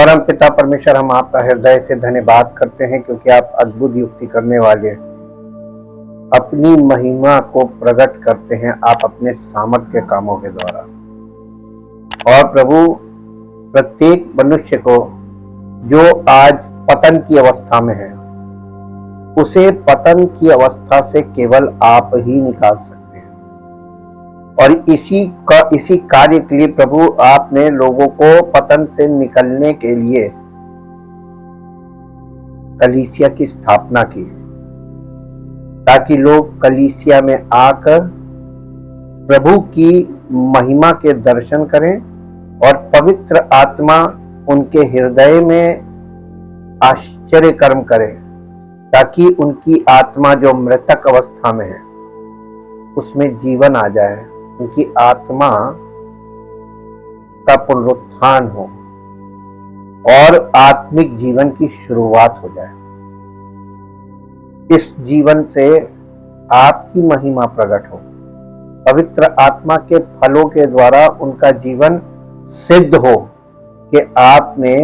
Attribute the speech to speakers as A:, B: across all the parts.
A: परम पिता परमेश्वर, हम आपका हृदय से धन्यवाद करते हैं क्योंकि आप अद्भुत युक्ति करने वाले अपनी महिमा को प्रकट करते हैं आप अपने सामर्थ्य के कामों के द्वारा। और प्रभु, प्रत्येक मनुष्य को जो आज पतन की अवस्था में है, उसे पतन की अवस्था से केवल आप ही निकाल सकते हैं। और इसी कार्य के लिए प्रभु, आपने लोगों को पतन से निकलने के लिए कलीसिया की स्थापना की, ताकि लोग कलीसिया में आकर प्रभु की महिमा के दर्शन करें और पवित्र आत्मा उनके हृदय में आश्चर्य कर्म करे, ताकि उनकी आत्मा जो मृतक अवस्था में है उसमें जीवन आ जाए, उनकी आत्मा का पुनरुत्थान हो और आत्मिक जीवन की शुरुआत हो जाए। इस जीवन से आपकी महिमा प्रकट हो, पवित्र आत्मा के फलों के द्वारा उनका जीवन सिद्ध हो कि आपने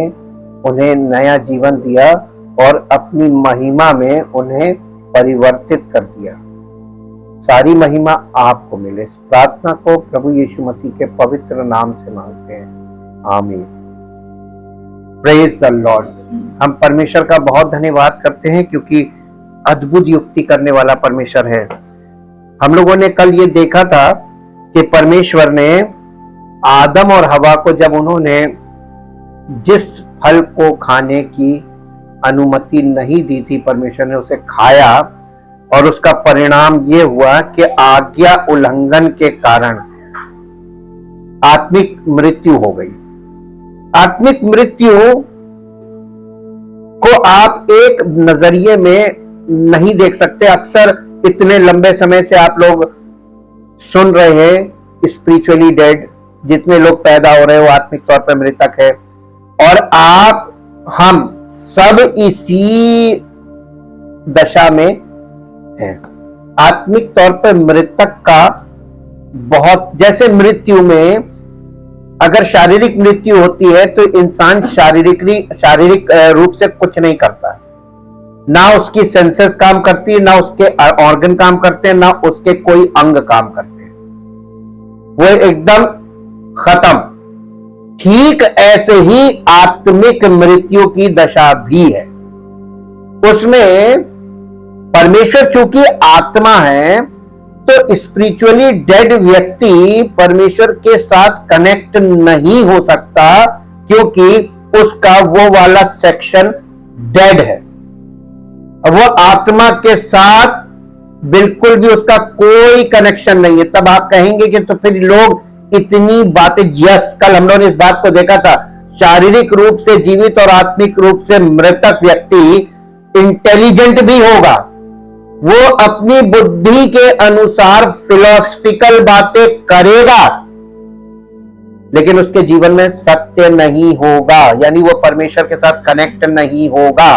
A: उन्हें नया जीवन दिया और अपनी महिमा में उन्हें परिवर्तित कर दिया। सारी महिमा आपको मिले। इस प्रार्थना को प्रभु यीशु मसीह के पवित्र नाम से मांगते हैं, आमीन। Praise the Lord. हम परमेश्वर का बहुत धन्यवाद करते हैं क्योंकि अद्भुत युक्ति करने वाला परमेश्वर है। हम लोगों ने कल ये देखा था कि परमेश्वर ने आदम और हवा को, जब उन्होंने जिस फल को खाने की अनुमति नहीं दी थी, परमेश्वर ने उसे खाया और उसका परिणाम ये हुआ कि आज्ञा उल्लंघन के कारण आत्मिक मृत्यु हो गई। आत्मिक मृत्यु को आप एक नजरिए में नहीं देख सकते। अक्सर इतने लंबे समय से आप लोग सुन रहे हैं स्पिरिचुअली डेड, जितने लोग पैदा हो रहे हैं वो आत्मिक तौर पर मृतक है, और हम सब इसी दशा में हैं। आत्मिक तौर पर मृतक का बहुत, जैसे मृत्यु में अगर शारीरिक मृत्यु होती है तो इंसान शारीरिक रूप से कुछ नहीं करता, ना उसकी सेंसेस काम करती है, ना उसके ऑर्गन काम करते हैं, ना उसके कोई अंग काम करते हैं, वो एकदम खत्म। ठीक ऐसे ही आत्मिक मृत्यु की दशा भी है। उसमें परमेश्वर चूंकि आत्मा है तो स्पिरिचुअली डेड व्यक्ति परमेश्वर के साथ कनेक्ट नहीं हो सकता, क्योंकि उसका वो वाला सेक्शन डेड है। वो आत्मा के साथ बिल्कुल भी उसका कोई कनेक्शन नहीं है। तब आप कहेंगे कि तो फिर लोग इतनी बातें, यस, कल हम लोगों ने इस बात को देखा था, शारीरिक रूप से जीवित और आत्मिक रूप से मृतक व्यक्ति इंटेलिजेंट भी होगा, वो अपनी बुद्धि के अनुसार फिलोसफिकल बातें करेगा, लेकिन उसके जीवन में सत्य नहीं होगा, यानी वो परमेश्वर के साथ कनेक्ट नहीं होगा।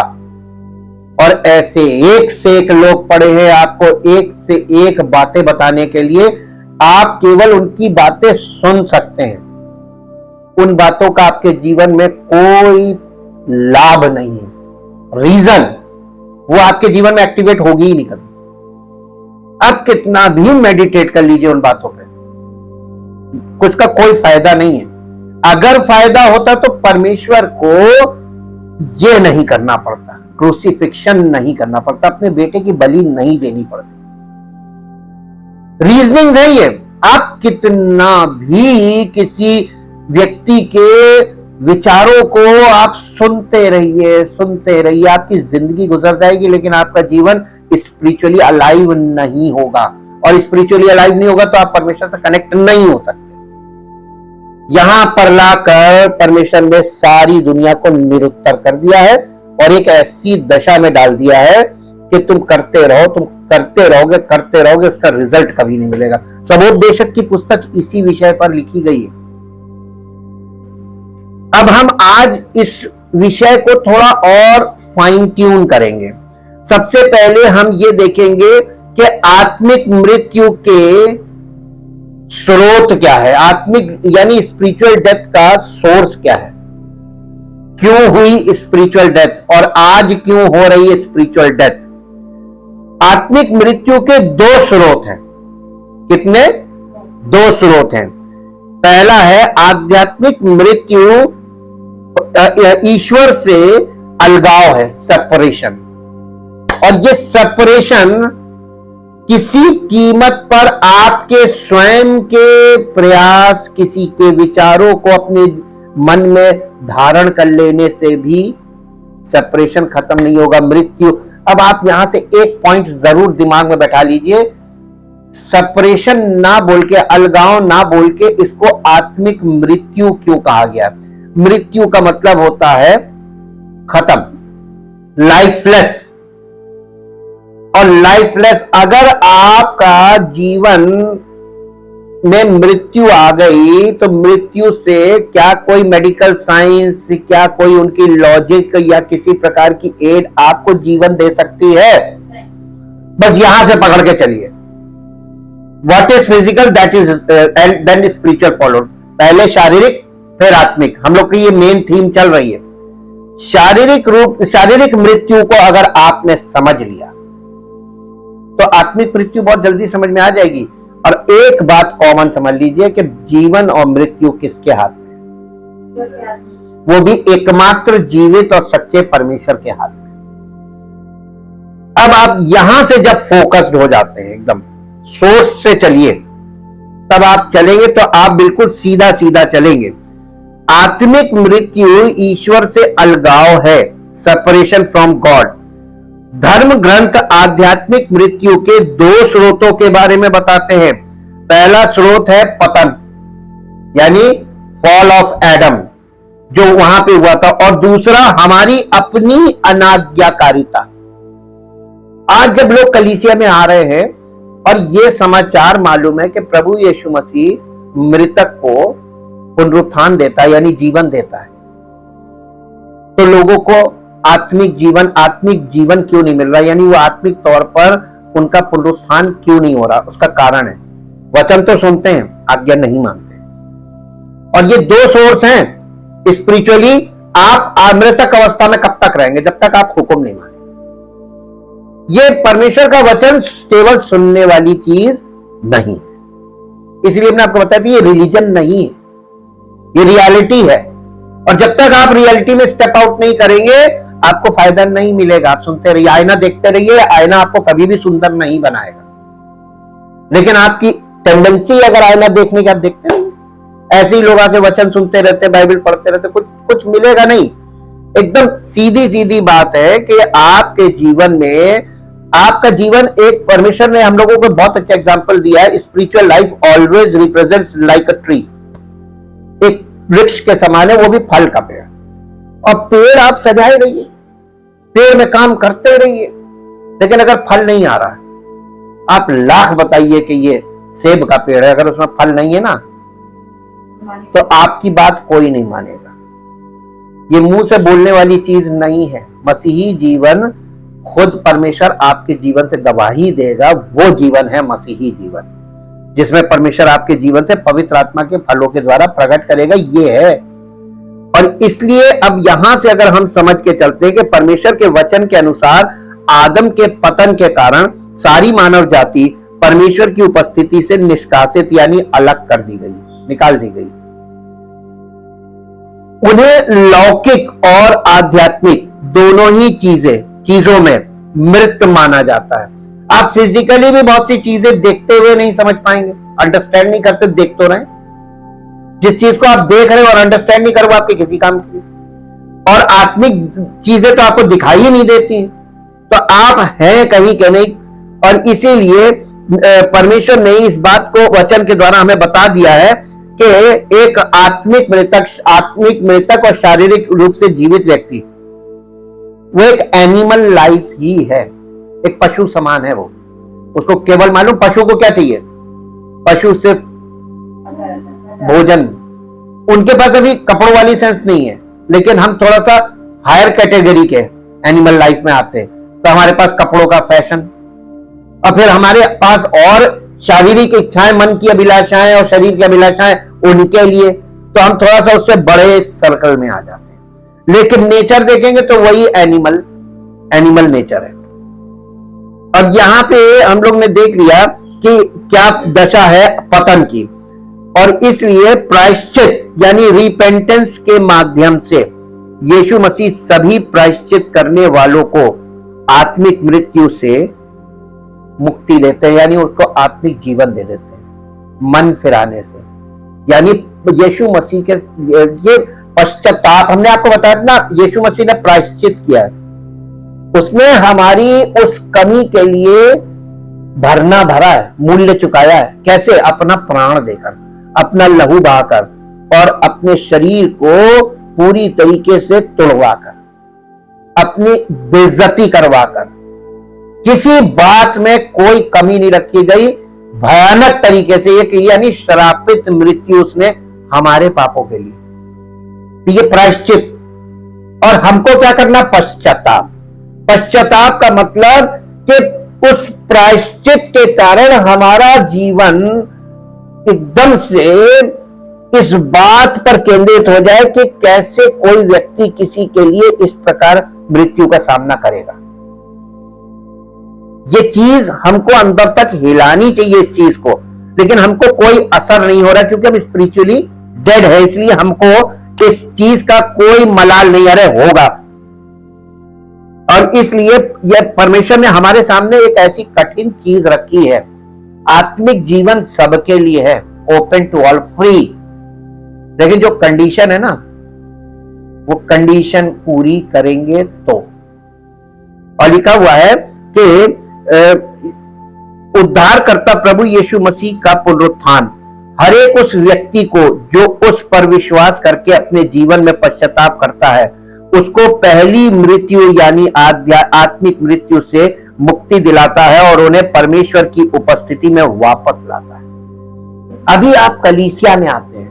A: और ऐसे एक से एक लोग पड़े हैं आपको एक से एक बातें बताने के लिए। आप केवल उनकी बातें सुन सकते हैं, उन बातों का आपके जीवन में कोई लाभ नहीं है। रीजन, वो आपके जीवन में एक्टिवेट होगी ही नहीं कभी। आप कितना भी मेडिटेट कर लीजिए उन बातों पे, कुछ का कोई फायदा नहीं है। अगर फायदा होता तो परमेश्वर को ये नहीं करना पड़ता, क्रूसिफिक्शन नहीं करना पड़ता, अपने बेटे की बलि नहीं देनी पड़ती। रीजनिंग है ये। आप कितना भी किसी व्यक्ति के विचारों को आप सुनते रहिए, आपकी जिंदगी गुजर जाएगी, लेकिन आपका जीवन स्पिरिचुअली अलाइव नहीं होगा। और स्पिरिचुअली अलाइव नहीं होगा तो आप परमेश्वर से कनेक्ट नहीं हो सकते। यहां पर लाकर परमेश्वर ने सारी दुनिया को निरुत्तर कर दिया है और एक ऐसी दशा में डाल दिया है कि तुम करते रहोगे, उसका रिजल्ट कभी नहीं मिलेगा। सबोपदेशक की पुस्तक इसी विषय पर लिखी गई है। अब हम आज इस विषय को थोड़ा और फाइन ट्यून करेंगे। सबसे पहले हम ये देखेंगे कि आत्मिक मृत्यु के स्रोत क्या है, आत्मिक यानी स्पिरिचुअल डेथ का सोर्स क्या है, क्यों हुई स्पिरिचुअल डेथ और आज क्यों हो रही है स्पिरिचुअल डेथ? आत्मिक मृत्यु के दो स्रोत हैं। कितने? दो स्रोत हैं। पहला है आध्यात्मिक मृत्यु, ईश्वर से अलगाव है, सेपरेशन। और ये सेपरेशन किसी कीमत पर आपके स्वयं के प्रयास, किसी के विचारों को अपने मन में धारण कर लेने से भी सेपरेशन खत्म नहीं होगा। मृत्यु, अब आप यहां से एक पॉइंट जरूर दिमाग में बैठा लीजिए, सेपरेशन ना बोल के, अलगाव ना बोल के, इसको आत्मिक मृत्यु क्यों कहा गया? मृत्यु का मतलब होता है खत्म, लाइफलेस। और लाइफलेस, अगर आपका जीवन में मृत्यु आ गई तो मृत्यु से क्या कोई मेडिकल साइंस, क्या कोई उनकी लॉजिक या किसी प्रकार की एड आपको जीवन दे सकती है? बस यहां से पकड़ के चलिए। What is physical, that is and then spiritual followed. पहले शारीरिक फिर आत्मिक, हम लोग की ये मेन थीम चल रही है। शारीरिक मृत्यु को अगर आपने समझ लिया तो आत्मिक मृत्यु बहुत जल्दी समझ में आ जाएगी। और एक बात कॉमन समझ लीजिए कि जीवन और मृत्यु किसके हाथ में? वो भी एकमात्र जीवित और सच्चे परमेश्वर के हाथ में। अब आप यहां से जब फोकस्ड हो जाते हैं, एकदम सोर्स से चलिए, तब आप चलेंगे तो आप बिल्कुल सीधा सीधा चलेंगे। आत्मिक मृत्यु ईश्वर से अलगाव है, सेपरेशन फ्रॉम गॉड। धर्म ग्रंथ आध्यात्मिक मृत्यु के दो स्रोतों के बारे में बताते हैं। पहला स्रोत है पतन, यानी फॉल ऑफ एडम, जो वहां पे हुआ था, और दूसरा हमारी अपनी अनाज्ञाकारिता। आज जब लोग कलीसिया में आ रहे हैं और ये समाचार मालूम है कि प्रभु यीशु मसीह मृतक को पुनरुत्थान देता है, यानी जीवन देता है, तो लोगों को आत्मिक जीवन क्यों नहीं मिल रहा? यानी वो आत्मिक तौर पर उनका पुनरुत्थान क्यों नहीं हो रहा? उसका कारण है वचन तो सुनते हैं, आज्ञा नहीं मानते। और ये दो सोर्स हैं स्पिरिचुअली। आप मृतक अवस्था में कब तक रहेंगे? जब तक आप हुक्म नहीं मानेंगे। ये परमेश्वर का वचन केवल सुनने वाली चीज नहीं है। इसलिए मैंने आपको बताया था ये रिलीजन नहीं है, ये रियलिटी है। और जब तक आप रियलिटी में स्टेप आउट नहीं करेंगे आपको फायदा नहीं मिलेगा। आप सुनते रहिए, आईना देखते रहिए, आईना आपको कभी भी सुंदर नहीं बनाएगा। लेकिन आपकी टेंडेंसी अगर आईना देखने की, आप देखते हैं ऐसे ही लोग आके वचन सुनते रहते, बाइबल पढ़ते रहते, कुछ मिलेगा नहीं। एकदम सीधी सीधी बात है कि आपके जीवन में, आपका जीवन एक, परमेश्वर ने हम लोगों को बहुत अच्छा एग्जांपल दिया है। Spiritual life always represents like a tree, एक वृक्ष के समान है, वो भी फल का पेड़। और पेड़ आप सजाए रहिए, पेड़ में काम करते रहिए, लेकिन अगर फल नहीं आ रहा है, आप लाख बताइए कि ये सेब का पेड़ है, अगर उसमें फल नहीं है ना तो आपकी बात कोई नहीं मानेगा। ये मुंह से बोलने वाली चीज नहीं है। मसीही जीवन खुद परमेश्वर आपके जीवन से गवाही देगा, वो जीवन है मसीही जीवन, जिसमें परमेश्वर आपके जीवन से पवित्र आत्मा के फलों के द्वारा प्रकट करेगा। ये है। और इसलिए अब यहां से अगर हम समझ के चलते हैं कि परमेश्वर के वचन के अनुसार आदम के पतन के कारण सारी मानव जाति परमेश्वर की उपस्थिति से निष्कासित यानी अलग कर दी गई, निकाल दी गई। उन्हें लौकिक और आध्यात्मिक दोनों ही चीजों में मृत माना जाता है। आप फिजिकली भी बहुत सी चीजें देखते हुए नहीं समझ पाएंगे, अंडरस्टैंड नहीं करते, देख तो रहे। जिस चीज को आप देख रहे हो और अंडरस्टैंड नहीं कर वो आपके किसी काम की। और आत्मिक चीजें तो आपको दिखाई ही नहीं देती, तो आप हैं कहीं के नहीं। और इसीलिए परमेश्वर ने इस बात को वचन के द्वारा हमें बता दिया है कि एक आत्मिक मृतक और शारीरिक रूप से जीवित व्यक्ति वो एक एनिमल लाइफ ही है, एक पशु समान है। वो उसको केवल मालूम, पशु को क्या चाहिए? पशु सिर्फ भोजन। उनके पास अभी कपड़ों वाली सेंस नहीं है, लेकिन हम थोड़ा सा हायर कैटेगरी के एनिमल लाइफ में आते, तो हमारे पास कपड़ों का फैशन, और फिर हमारे पास और शारीरिक इच्छाएं, मन की अभिलाषाएं और शरीर की अभिलाषाएं उनके लिए, तो हम थोड़ा सा उससे बड़े सर्कल में आ जाते हैं। लेकिन नेचर देखेंगे तो वही एनिमल नेचर है। अब यहां पे हम लोग ने देख लिया कि क्या दशा है पतन की, और इसलिए प्रायश्चित यानी रिपेंटेंस के माध्यम से यीशु मसीह सभी प्रायश्चित करने वालों को आत्मिक मृत्यु से मुक्ति देते हैं, यानी उसको आत्मिक जीवन दे देते हैं मन फिराने से। यानी यीशु मसीह के ये पश्चाताप, हमने आपको बताया ना, यीशु मसीह ने प्रायश्चित किया, उसने हमारी उस कमी के लिए भरना भरा है, मूल्य चुकाया है। कैसे? अपना प्राण देकर, अपना लहू बहाकर और अपने शरीर को पूरी तरीके से तुड़वाकर, अपनी बेइज्जती करवाकर, किसी बात में कोई कमी नहीं रखी गई, भयानक तरीके से, एक यानी श्रापित मृत्यु उसने हमारे पापों के लिए। तो ये प्रायश्चित, और हमको क्या करना? पश्चाताप। पश्चाताप का मतलब कि उस प्रायश्चित के कारण हमारा जीवन एकदम से इस बात पर केंद्रित हो जाए कि कैसे कोई व्यक्ति किसी के लिए इस प्रकार मृत्यु का सामना करेगा। ये चीज हमको अंदर तक हिलानी चाहिए इस चीज को, लेकिन हमको कोई असर नहीं हो रहा क्योंकि हम स्पिरिचुअली डेड है, इसलिए हमको इस चीज का कोई मलाल नहीं, अरे होगा। और इसलिए यह परमेश्वर ने हमारे सामने एक ऐसी कठिन चीज रखी है, आत्मिक जीवन सबके लिए है, ओपन टू ऑल, फ्री। लेकिन जो कंडीशन है ना, वो कंडीशन पूरी करेंगे तो। और लिखा हुआ है कि उद्धारकर्ता प्रभु यीशु मसीह का पुनरुत्थान हर एक उस व्यक्ति को जो उस पर विश्वास करके अपने जीवन में पश्चाताप करता है, उसको पहली मृत्यु यानी आत्मिक मृत्यु से मुक्ति दिलाता है और उन्हें परमेश्वर की उपस्थिति में वापस लाता है। अभी आप कलीसिया में आते हैं,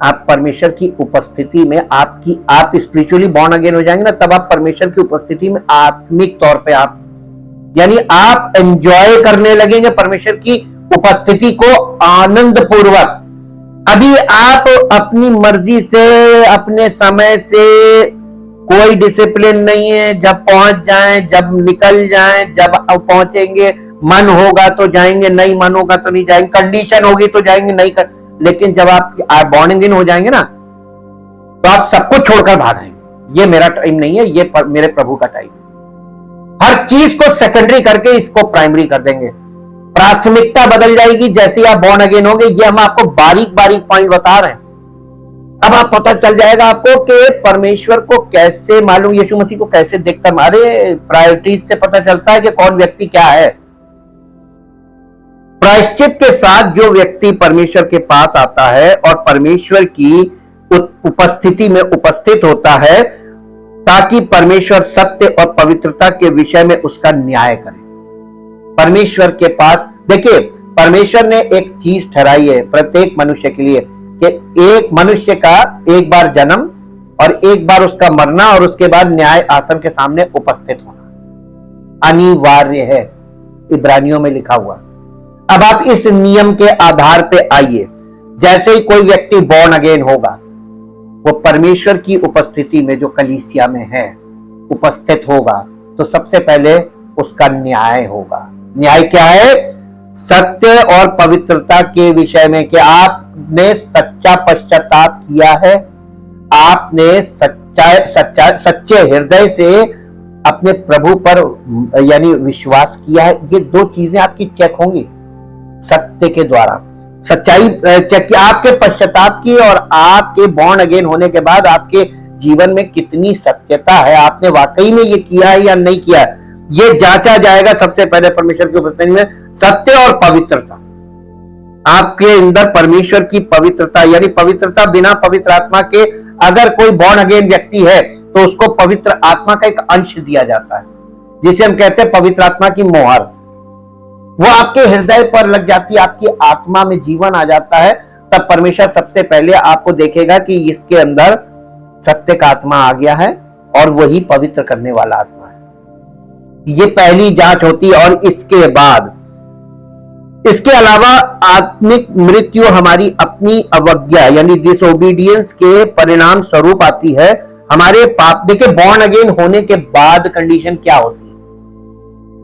A: आप परमेश्वर की उपस्थिति में, आप स्पिरिचुअली बॉर्न अगेन हो जाएंगे ना, तब आप परमेश्वर की उपस्थिति में आत्मिक तौर पे आप, यानी आप एंजॉय करने लगेंगे परमेश्वर की उपस्थिति को आनंद पूर्वक। अभी आप अपनी मर्जी से, अपने समय से, कोई डिसिप्लिन नहीं है, जब पहुंच जाएं, जब निकल जाएं, जब पहुंचेंगे, मन होगा तो जाएंगे, नहीं मन होगा तो नहीं जाएंगे, कंडीशन होगी तो जाएंगे, नहीं कर। लेकिन जब आप बॉर्न अगेन हो जाएंगे ना, तो आप सब कुछ छोड़कर भागेंगे। ये मेरा टाइम नहीं है, ये मेरे प्रभु का टाइम है। हर चीज को सेकेंडरी करके इसको प्राइमरी कर देंगे, प्राथमिकता बदल जाएगी जैसे ही आप बॉर्न अगेन होंगे। ये हम आपको बारीक बारीक पॉइंट बता रहे हैं। अब आप पता चल जाएगा आपको कि परमेश्वर को कैसे मालूम, यीशु मसीह को कैसे देखकर, हमारे प्रायोरिटीज से पता चलता है कि कौन व्यक्ति क्या है। प्रायश्चित के साथ जो व्यक्ति परमेश्वर के पास आता है और परमेश्वर की उपस्थिति में उपस्थित होता है, ताकि परमेश्वर सत्य और पवित्रता के विषय में उसका न्याय करे। परमेश्वर के पास देखिए, परमेश्वर ने एक चीज ठहराई है प्रत्येक मनुष्य के लिए कि एक मनुष्य का एक बार जन्म और एक बार उसका मरना और उसके बाद न्याय आसन के सामने उपस्थित होना अनिवार्य है, इब्रानियों में लिखा हुआ। अब आप इस नियम के आधार पे आइए, जैसे ही कोई व्यक्ति बॉर्न अगेन होगा, वो परमेश्वर की उपस्थिति में जो कलीसिया में है उपस्थित होगा, तो सबसे पहले उसका न्याय होगा। न्याय क्या है? सत्य और पवित्रता के विषय में कि आपने सच्चा पश्चाताप किया है, आपने सच्चे हृदय से अपने प्रभु पर यानी विश्वास किया है। ये दो चीजें आपकी चेक होंगी सत्य के द्वारा। सच्चाई चेक की आपके पश्चाताप की और आपके बॉर्न अगेन होने के बाद आपके जीवन में कितनी सत्यता है, आपने वाकई में ये किया है या नहीं किया है, ये जांचा जाएगा सबसे पहले परमेश्वर की उपस्थिति में। सत्य और पवित्रता, आपके अंदर परमेश्वर की पवित्रता, यानी पवित्रता बिना पवित्र आत्मा के अगर कोई बॉर्न अगेन व्यक्ति है तो उसको पवित्र आत्मा का एक अंश दिया जाता है, जिसे हम कहते हैं पवित्र आत्मा की मोहर। वो आपके हृदय पर लग जाती है, आपकी आत्मा में जीवन आ जाता है। तब परमेश्वर सबसे पहले आपको देखेगा कि इसके अंदर सत्य का आत्मा आ गया है और वही पवित्र करने वाला आत्मा है। ये पहली जांच होती है और इसके बाद इसके अलावा आत्मिक मृत्यु हमारी अपनी अवज्ञा यानी डिसोबीडियंस के परिणाम स्वरूप आती है, हमारे पाप। देखिए बॉर्न अगेन होने के बाद कंडीशन क्या होती है।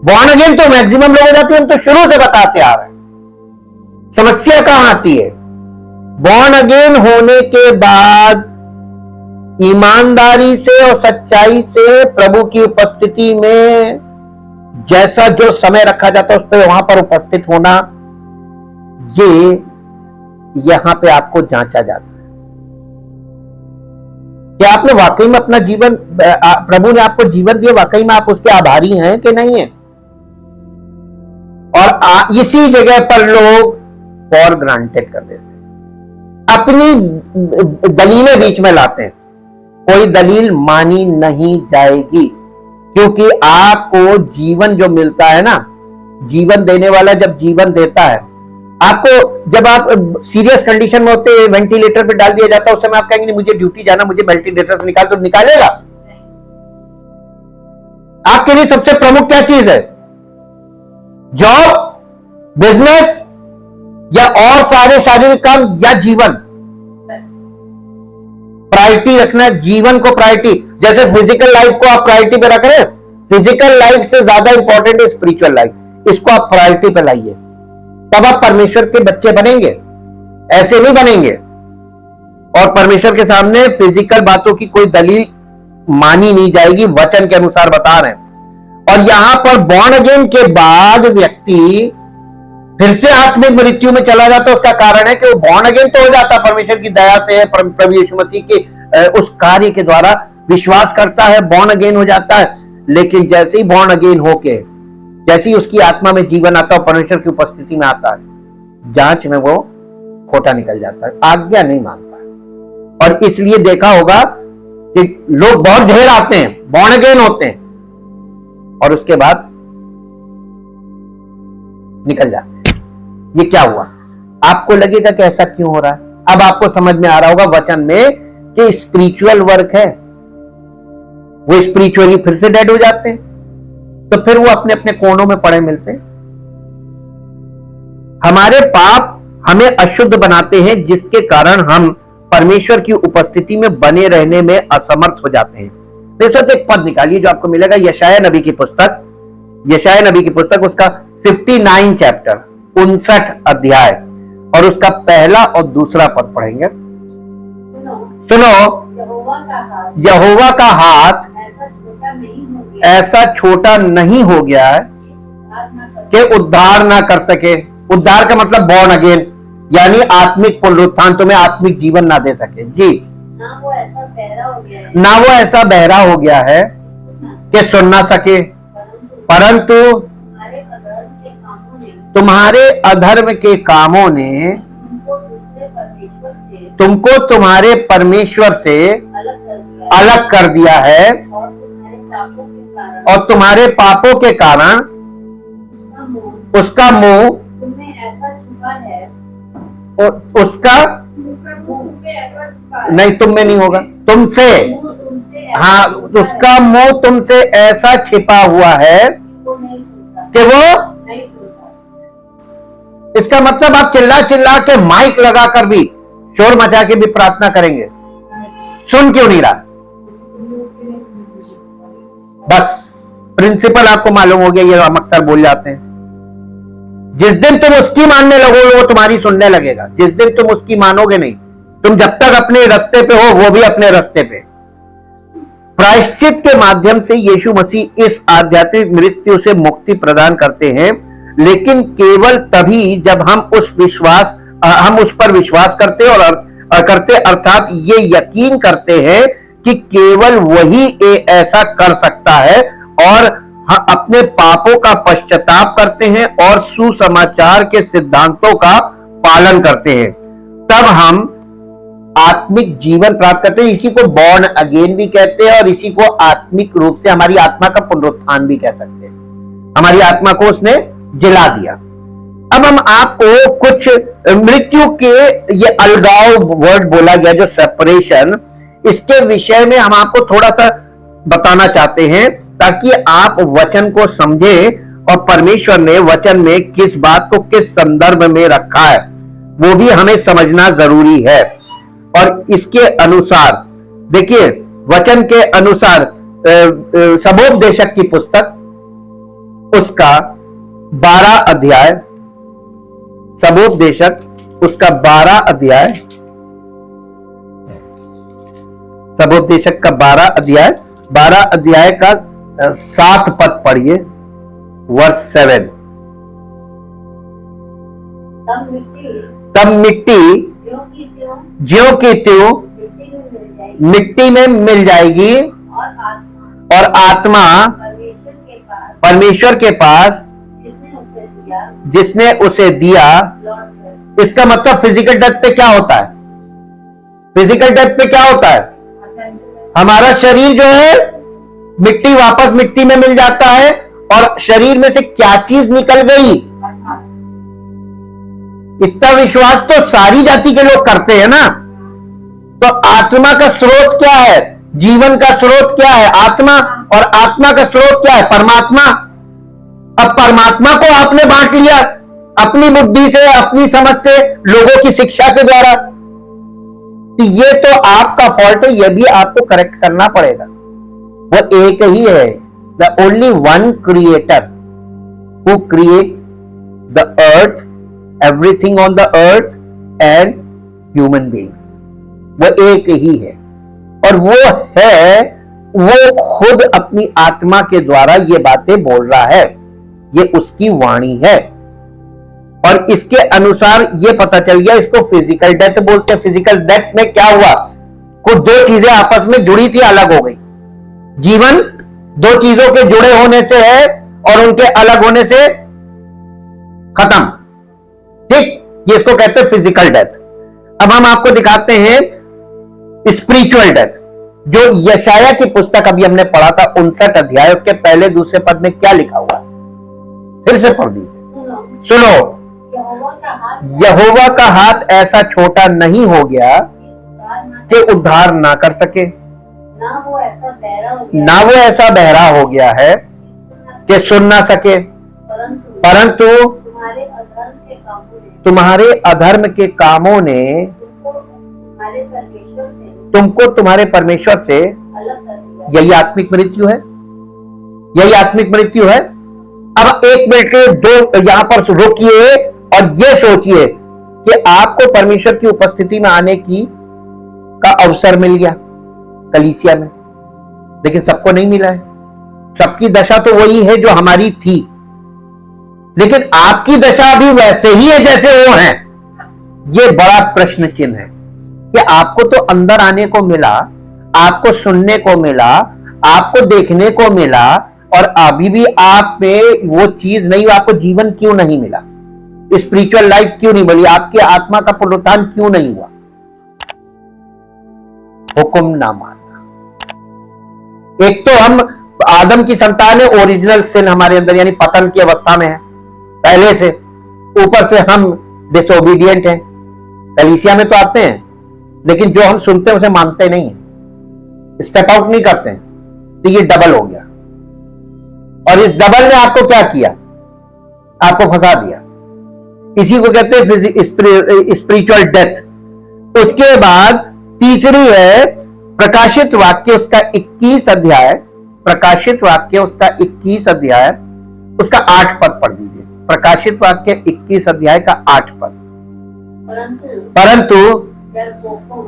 A: बॉर्न अगेन तो मैक्सिमम लोग हो जाते हैं, हम तो शुरू से बताते आ रहे हैं। समस्या कहां आती है? बॉर्न अगेन होने के बाद ईमानदारी से और सच्चाई से प्रभु की उपस्थिति में जैसा जो समय रखा जाता है उस पर वहां पर उपस्थित होना, ये यहां पे आपको जांचा जाता है कि आपने वाकई में अपना जीवन, प्रभु ने आपको जीवन दिया, वाकई में आप उसके आभारी हैं कि नहीं है। और इसी जगह पर लोग फॉर ग्रांटेड कर देते हैं, अपनी दलीलें बीच में लाते हैं। कोई दलील मानी नहीं जाएगी, क्योंकि आपको जीवन जो मिलता है ना, जीवन देने वाला जब जीवन देता है आपको, जब आप सीरियस कंडीशन में होते हैं, वेंटिलेटर पे डाल दिया जाता है, उस समय आप कहेंगे मुझे ड्यूटी जाना, मुझे वेंटिलेटर से निकाल, तो निकालेगा? आपके लिए सबसे प्रमुख क्या चीज है? जॉब, बिजनेस, या और सारे शारीरिक काम, या जीवन? प्रायोरिटी रखना, जीवन को प्रायोरिटी। जैसे फिजिकल लाइफ को आप प्रायोरिटी पे रख रहे हैं, फिजिकल लाइफ से ज्यादा इंपॉर्टेंट है स्पिरिचुअल लाइफ, इसको आप प्रायोरिटी पे लाइए, तब आप परमेश्वर के बच्चे बनेंगे, ऐसे नहीं बनेंगे। और परमेश्वर के सामने फिजिकल बातों की कोई दलील मानी नहीं जाएगी, वचन के अनुसार बता रहे हैं। और यहां पर बॉर्न अगेन के बाद व्यक्ति फिर से आत्मिक मृत्यु में चला जाता है। उसका कारण है कि वो बॉर्न अगेन तो हो जाता है परमेश्वर की दया से, प्रभु यीशु मसीह के उस कार्य के द्वारा विश्वास करता है, बॉर्न अगेन हो जाता है। लेकिन जैसे ही बॉर्न अगेन होके, जैसे ही उसकी आत्मा में जीवन आता है, परमेश्वर की उपस्थिति में आता है, जांच में वो खोटा निकल जाता है, आज्ञा नहीं मानता है। और इसलिए देखा होगा कि लोग बहुत ढेर आते हैं, बॉर्न अगेन होते हैं, और उसके बाद निकल जाते हैं। ये क्या हुआ? आपको लगेगा कि ऐसा क्यों हो रहा है? अब आपको समझ में आ रहा होगा वचन में कि स्पिरिचुअल वर्क है, वो स्पिरिचुअली फिर से डेड हो जाते हैं, तो फिर वो अपने अपने कोनों में पड़े मिलते हैं। हमारे पाप हमें अशुद्ध बनाते हैं, जिसके कारण हम परमेश्वर की उपस्थिति में बने रहने में असमर्थ हो जाते हैं। बेशक एक पद निकालिए जो आपको मिलेगा यशायाह नबी की पुस्तक, यशायाह नबी की पुस्तक, उसका 59 चैप्टर, 59 अध्याय, और उसका पहला और दूसरा पद पढ़ेंगे। सुनो, यहोवा का हाथ ऐसा छोटा नहीं हो गया है कि उद्धार ना कर सके। उद्धार का मतलब बॉर्न अगेन, यानी आत्मिक पुनरुत्थान, तुम्हें आत्मिक जीवन ना दे सके। जी, ना वो ऐसा बहरा हो गया है कि सुन ना सके, परंतु तुम्हारे अधर्म के कामों ने तुमको तुम्हारे परमेश्वर से अलग कर दिया है, और तुम्हारे पापों के कारण उसका मुंह उसका नहीं, तुम में नहीं होगा, तुमसे, हाँ, उसका मुंह तुमसे ऐसा छिपा हुआ है कि वो, इसका मतलब आप चिल्ला चिल्ला के, माइक लगाकर भी, शोर मचा के भी प्रार्थना करेंगे, सुन क्यों नहीं रहा? बस प्रिंसिपल आपको मालूम हो गया, ये हम अक्सर बोल जाते हैं। जिस दिन तुम उसकी मानने लगोगे वो तुम्हारी सुनने लगेगा, जिस दिन तुम उसकी मानोगे नहीं। तुम जब तक अपने रास्ते पे हो, वो भी अपने रास्ते पे। प्रायश्चित के माध्यम से यीशु मसीह इस आध्यात्मिक मृत्यु से मुक्ति प्रदान करते हैं, लेकिन केवल तभी जब हम उस पर विश्वास करते और करते, अर्थात ये यकीन करते हैं कि केवल वही ऐसा कर सकता है, और अपने पापों का पश्चाताप करते हैं और सुसमाचार के सिद्धांतों का पालन करते हैं, तब हम आत्मिक जीवन प्राप्त करते हैं। इसी को बॉर्न अगेन भी कहते हैं, और इसी को आत्मिक रूप से हमारी आत्मा का पुनरुत्थान भी कह सकते हैं। हमारी आत्मा को उसने जिला दिया। अब हम आपको कुछ मृत्यु के, ये अलगाव वर्ड बोला गया जो सेपरेशन, इसके विषय में हम आपको थोड़ा सा बताना चाहते हैं, ताकि आप वचन को समझें और परमेश्वर ने वचन में किस बात को किस संदर्भ में रखा है वो भी हमें समझना जरूरी है। और इसके अनुसार देखिए, वचन के अनुसार सबोपदेशक की पुस्तक उसका 12 अध्याय, सबोपदेशक उसका 12 अध्याय, सबोपदेशक का 12 अध्याय का 7 पद पढ़िए, वर्स 7। तब मिट्टी ज्यों की त्यों मिट्टी में मिल जाएगी और आत्मा परमेश्वर के पास जिसने उसे दिया। इसका मतलब फिजिकल डेथ पे क्या होता है? फिजिकल डेथ पे क्या होता है? हमारा शरीर जो है मिट्टी वापस मिट्टी में मिल जाता है और शरीर में से क्या चीज निकल गई? इतना विश्वास तो सारी जाति के लोग करते हैं ना। तो आत्मा का स्रोत क्या है? जीवन का स्रोत क्या है? आत्मा। और आत्मा का स्रोत क्या है? परमात्मा। अब परमात्मा को आपने बांट लिया अपनी बुद्धि से, अपनी समझ से, लोगों की शिक्षा के द्वारा। तो ये तो आपका फॉल्ट है, ये भी आपको करेक्ट करना पड़ेगा। वो एक ही है, the only one creator who create the earth, everything on the earth and human beings. वो एक ही है और वो खुद अपनी आत्मा के द्वारा ये बातें बोल रहा है, ये उसकी वाणी है। और इसके अनुसार ये पता चल गया, इसको फिजिकल डेथ बोलते हैं। फिजिकल डेथ में क्या हुआ? कुछ दो चीजें आपस में जुड़ी थी, अलग हो गई। जीवन दो चीजों के जुड़े होने से है और उनके अलग होने से खत्म। ठीक, ये इसको कहते हैं फिजिकल डेथ। अब हम आपको दिखाते हैं स्पिरिचुअल डेथ, जो यशाया की पुस्तक अभी हमने पढ़ा था 59 अध्याय, उसके पहले दूसरे पद में क्या लिखा हुआ है? फिर से पढ़ दीजिए, सुनो। यहोवा का हाथ ऐसा छोटा नहीं हो गया कि उद्धार ना कर सके, ना वो ऐसा बहरा हो गया है कि सुन ना सके, परंतु तुम्हारे अधर्म के कामों ने तुमको तुम्हारे परमेश्वर से, यही आत्मिक मृत्यु है, यही आत्मिक मृत्यु है। अब एक मिनट के दो यहां पर रोकिए और ये सोचिए कि आपको परमेश्वर की उपस्थिति में आने की का अवसर मिल गया कलीसिया में, लेकिन सबको नहीं मिला है। सबकी दशा तो वही है जो हमारी थी, लेकिन आपकी दशा भी वैसे ही है जैसे वो है। ये बड़ा प्रश्न चिन्ह है कि आपको तो अंदर आने को मिला, आपको सुनने को मिला, आपको देखने को मिला, और अभी भी आप में वो चीज नहीं, आपको जीवन क्यों नहीं मिला? स्पिरिचुअल लाइफ क्यों नहीं मिली? आपकी आत्मा का पुनरुत्थान क्यों नहीं हुआ? हुक्म ना मानना। एक तो हम आदम की संतान है, ओरिजिनल सिन हमारे अंदर यानी पतन की अवस्था में है पहले से, ऊपर से हम डिसोबीडियंट हैं। कलीसिया में तो आते हैं लेकिन जो हम सुनते हैं उसे मानते नहीं है, स्टेप आउट नहीं करते हैं। तो ये डबल हो गया, और इस डबल ने आपको क्या किया? आपको फंसा दिया। इसी को कहते हैं स्पिरिचुअल डेथ। उसके बाद तीसरी है प्रकाशित वाक्य उसका 21 अध्याय, प्रकाशित वाक्य उसका 21 अध्याय उसका 8 पद पढ़ दीजिए। प्रकाशित वाक्य 21 अध्याय का 8 पद। परंतु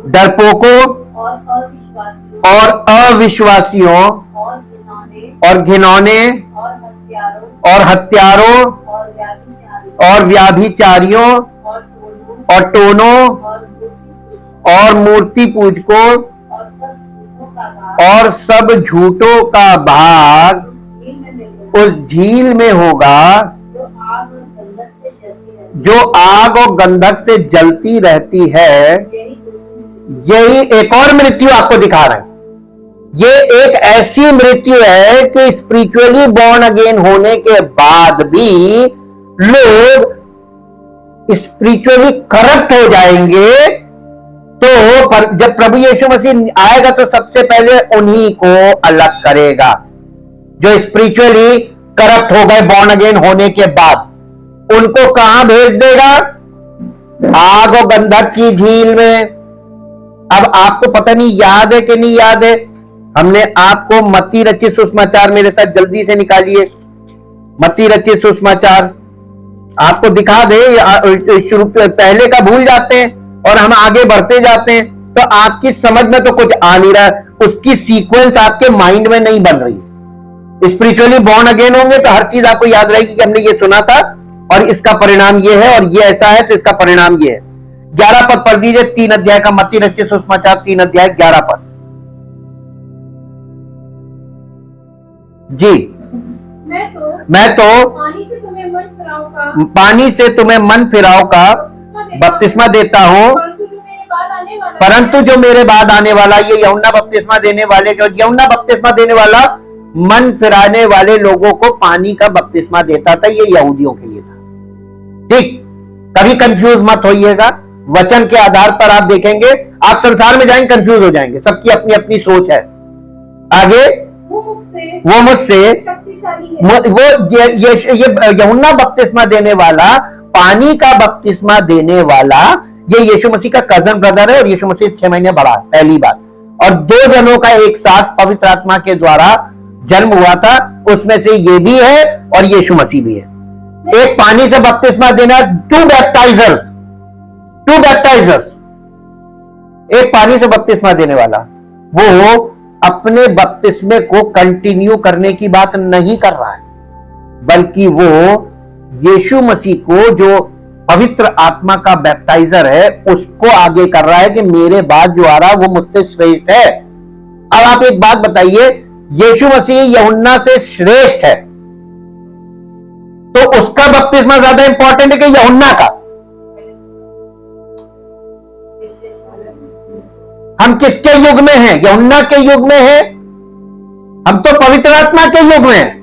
A: डरपोकों और अविश्वासियों और घिनौने और हत्यारों और व्याभिचारियों और टोनों और मूर्ति पूजकों और सब झूठों का भाग उस झील में होगा जो आग और गंधक से जलती रहती है। यही एक और मृत्यु आपको दिखा रहे हैं। ये एक ऐसी मृत्यु है कि स्पिरिचुअली बॉर्न अगेन होने के बाद भी लोग स्पिरिचुअली करप्ट हो जाएंगे। तो जब प्रभु यीशु मसीह आएगा तो सबसे पहले उन्हीं को अलग करेगा जो स्पिरिचुअली करप्ट हो गए बॉर्न अगेन होने के बाद, उनको कहां भेज देगा? आग और गंधक की झील में। अब आपको पता नहीं याद है कि नहीं याद है, हमने आपको मत्ती रचित सुसमाचार मेरे साथ जल्दी से निकालिए, मत्ती रचित सुसमाचार आपको दिखा दे। शुरू पहले का भूल जाते हैं और हम आगे बढ़ते जाते हैं, तो आपकी समझ में तो कुछ आ नहीं रहा है, उसकी सीक्वेंस आपके माइंड में नहीं बन रही। स्पिरिचुअली बॉर्न अगेन होंगे तो हर चीज आपको याद रहेगी कि हमने ये सुना था और इसका परिणाम ये है और ये ऐसा है तो इसका परिणाम ये है। 11 पद पढ़ दीजिए, 3 अध्याय का मत्ती रचित सुसमाचार 3 अध्याय 11 पद। जी। मैं तो पानी से तुम्हें मन फिराव का बपतिस्मा देता हूं, परंतु जो मेरे बाद आने वाला, ये यूहन्ना बपतिस्मा देने वाले, यूहन्ना बपतिस्मा देने वाला मन फिराने वाले लोगों को पानी का बपतिस्मा देता था, ये यहूदियों के लिए था। ठीक, कभी कंफ्यूज मत होइएगा, वचन के आधार पर आप देखेंगे, आप संसार में जाएंगे कंफ्यूज हो जाएंगे, सबकी अपनी अपनी सोच है। आगे, वो मुझसे वो ये यूहन्ना बपतिस्मा देने वाला, पानी का बपतिस्मा देने वाला, ये यीशु मसीह का कजन ब्रदर है और यीशु मसीह 6 महीने बड़ा, पहली बात। और 2 जनों का एक साथ पवित्र आत्मा के द्वारा जन्म हुआ था, उसमें से ये भी है और यीशु मसीह भी है। एक पानी से बपतिस्मा देना, टू बैप्टाइजर्स, एक पानी से बपतिस्मा देने वाला, वो अपने बपतिस्मे को कंटिन्यू करने की बात नहीं कर रहा है, बल्कि वो यीशु मसीह को जो पवित्र आत्मा का बैप्टाइजर है उसको आगे कर रहा है कि मेरे बाद जो आ रहा है वो मुझसे श्रेष्ठ है। अब आप एक बात बताइए, यीशु मसीह यूहन्ना से श्रेष्ठ है तो उसका बपतिस्मा ज्यादा इंपॉर्टेंट है कि यूहन्ना का? हम किसके युग में हैं? यूहन्ना के युग में हैं? हम तो पवित्र आत्मा के युग में हैं।